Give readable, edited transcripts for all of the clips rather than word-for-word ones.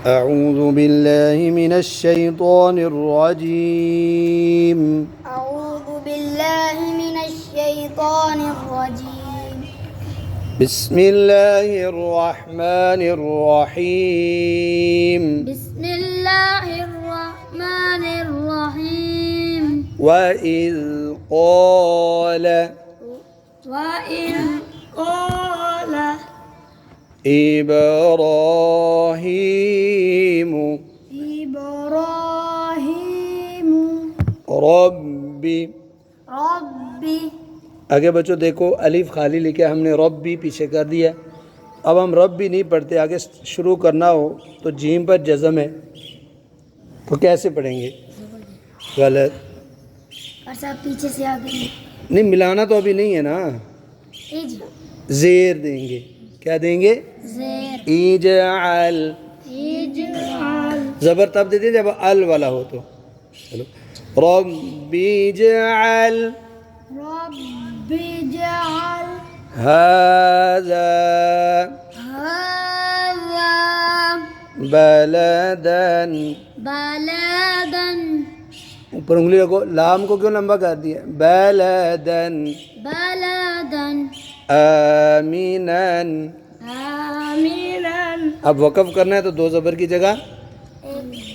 أعوذ بالله من الشيطان الرجيم أعوذ بالله من الشيطان الرجيم. بسم الله الرحمن الرحيم بسم الله الرحمن الرحيم. وإذ قال وإذ قال إبراهيم إبراهيم रब्बी। रब्बी। आगे बच्चों देखो, अलिफ खाली लिखे हमने, रब्बी पीछे कर दिया। अब हम रब्बी नहीं पढ़ते, आगे शुरू करना हो तो जीम पर जज़म है, तो कैसे पढ़ेंगे? गलत। और सब पीछे से आगे नहीं, मिलाना तो अभी नहीं है ना। ज़ेर देंगे। क्या देंगे? ज़ेर। इजअल। इजअल। ज़बर तब देते जब अल वाला हो तो। चलो, रब्बी इजअल रब्बी इजअल हाज़ा हाज़ा बलदन। बलदन। ऊपर उंगली रखो, लाम को क्यों लंबा कर दिया? बलदन बलदन आमिनन। आमिनन। अब वक़फ़ करना है तो दो ज़बर की जगह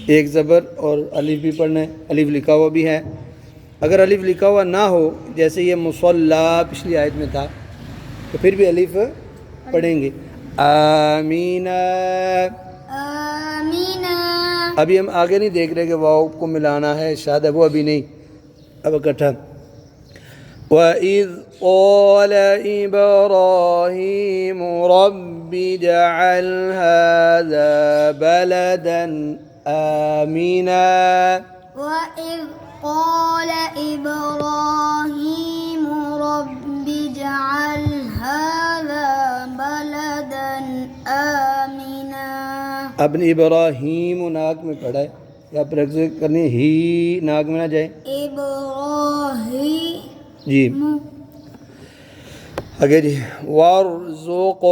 एक ज़बर और अलिफ भी पढ़ना है। अलिफ लिखा हुआ भी है। अगर अलिफ लिखा हुआ ना हो, जैसे ये मुसल्ला पिछली आयत में था, तो फिर भी अलिफ पढ़ेंगे। आमीना। आमीना। अभी हम आगे नहीं देख रहे कि वाव को मिलाना है, शायद वो अभी नहीं, अब इकट्ठा। वइज़ क़ाल इब्राहीम रब्बि जअल हाज़ा बलदन आमिना। वइज़ क़ाल इब्राहीम रब्बि जअल हाज़ा बलदन आमिना। अब इब्राहीम नाक में पड़ा है, या प्रैक्टिस करनी, ही नाक में ना जाए। इब्राहीम जी आगे जी। वारज़ुक़।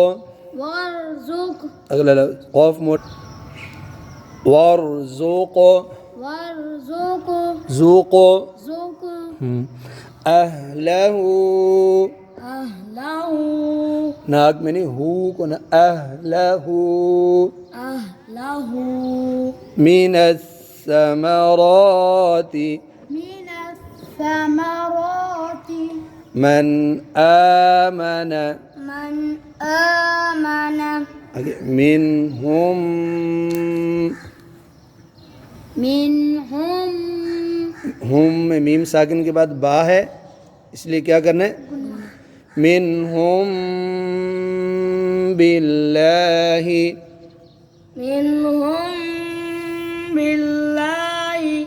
वरज़ुक़। अगला क़ाफ मोड़। वारज़ुक़ वरज़ुक़ ज़ुक़ ज़ुक़ अहलहू। अहलहू नाक में नहीं, हू को ना, अहलहू अहलहू मिनस्समराति मिनस्समराति मन आमन। मन आमन आगे मिनहुम। मिनहुम हुम में मीम साकिन के बाद बा है, इसलिए क्या करना है? मिनहुम बिल्लाहि। मिनहुम बिल्लाहि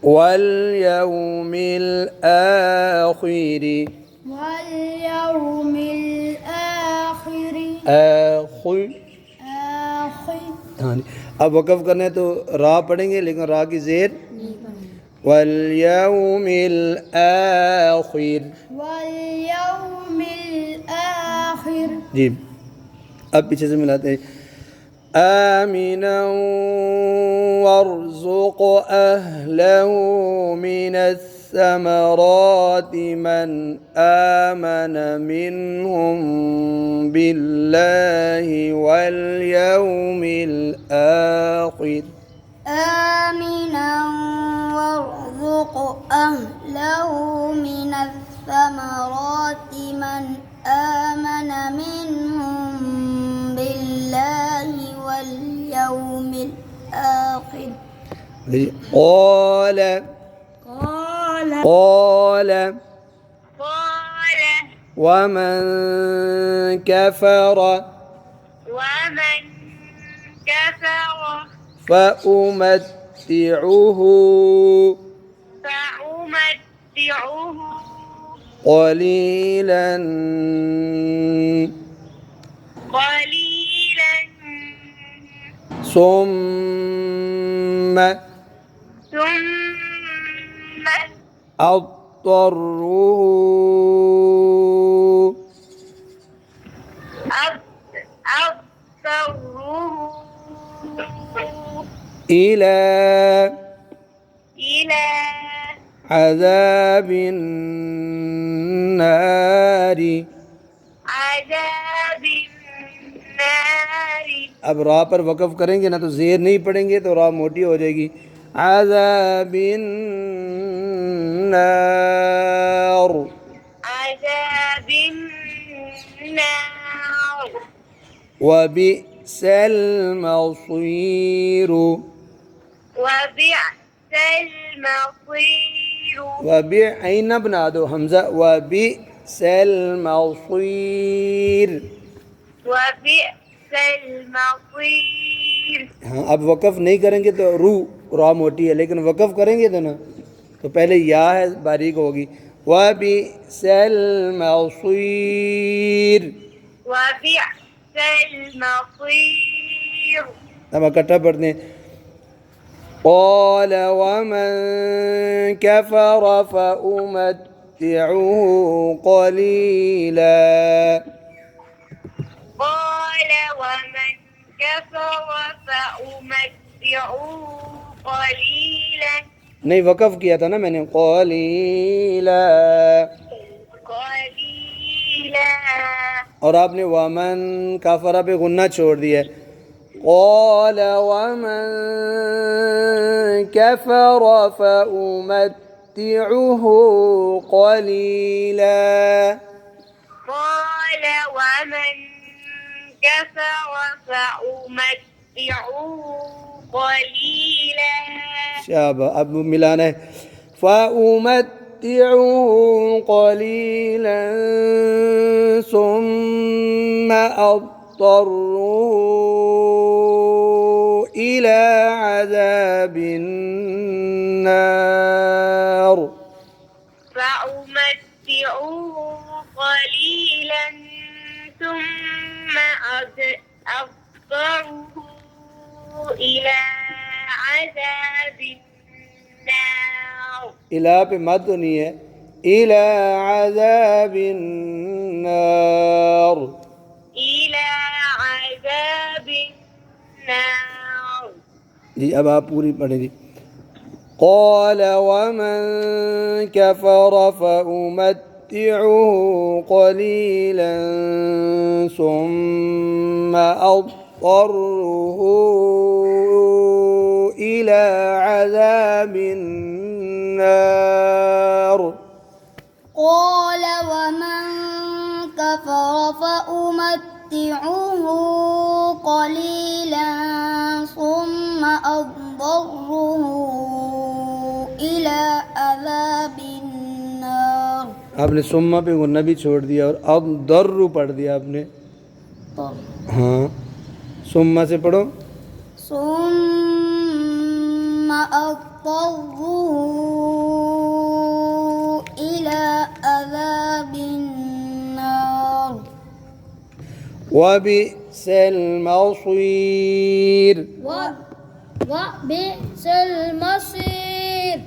वल यौमिल आखिरि। वल यौमिल आखिरि आखिर। आखिर। हाँ जी। अब वक़फ़ करना है तो रा पढ़ेंगे, लेकिन रा की ज़ेर। वल यौमिल आखिर। वल यौमिल आखिर। जी, अब पीछे से मिलाते हैं। आमिना वरज़ुक़ अहलहू मिनस्समराति मन आमन मिनहुम बिल्लाहि वल यौमिल आखिर। آمنا وارزق أهله من الثمرات من آمن منهم بالله واليوم الآخر. قال قال ومن كفر فأمتعه قليلا ثم أضطره إلى إلى عذاب النار. عذاب النار. अब रा पर वक़फ़ करेंगे ना तो ज़ेर नहीं पढ़ेंगे तो रा मोटी हो जाएगी। आज़ाबिन नार। عذاب النار. वबिअसल मसीर। وبئس المصير. वबि ऐन बना दो हमज़ा। वबिअसल मसीर। وبئس المصير. हाँ, अब वक़फ़ नहीं करेंगे तो रू रा मोटी है, लेकिन वक़फ़ करेंगे तो ना तो पहले या है बारीक होगी। वबिअसल मसीर। وبئس المصير. अब इकट्ठा पढ़ते हैं। قال ومن كفر فأمتعه قليلا. قال ومن كفر فأمتعه قليلا. नहीं, वक़फ़ किया था ना मैंने। قليلا قليلا. और आपने वमन काफरा पे गुन्ना छोड़ दिया है। قال ومن كفر فأمتعه قليلا. قال ومن كفر فأمتعه قليلا. शाबा, अब मिलाना है। فأمتعه قليلا ثم أضطره إلى عذاب النار. فأمتعه قليلا ثم أضطره إلى عذاب النار. इला पे मत तो नहीं है। इला अज़ाबिन नार। إلى عذاب النار. जी, अब आप पूरी पढ़े जी। قال ومن كفر فأمتعه قليلا ثم أضطره إلى عذاب النار. قال ومن كفر فأمتعه قليلا ثم أضطره إلى عذاب النار. आपने सुम्मा पे गुन्ना भी छोड़ दिया और अब दर्रू पढ़ दिया आपने। हाँ, सुम्मा से पढ़ो। ثم أضطره إلى عذاب النار. وبئس المصير. وبئس المصير.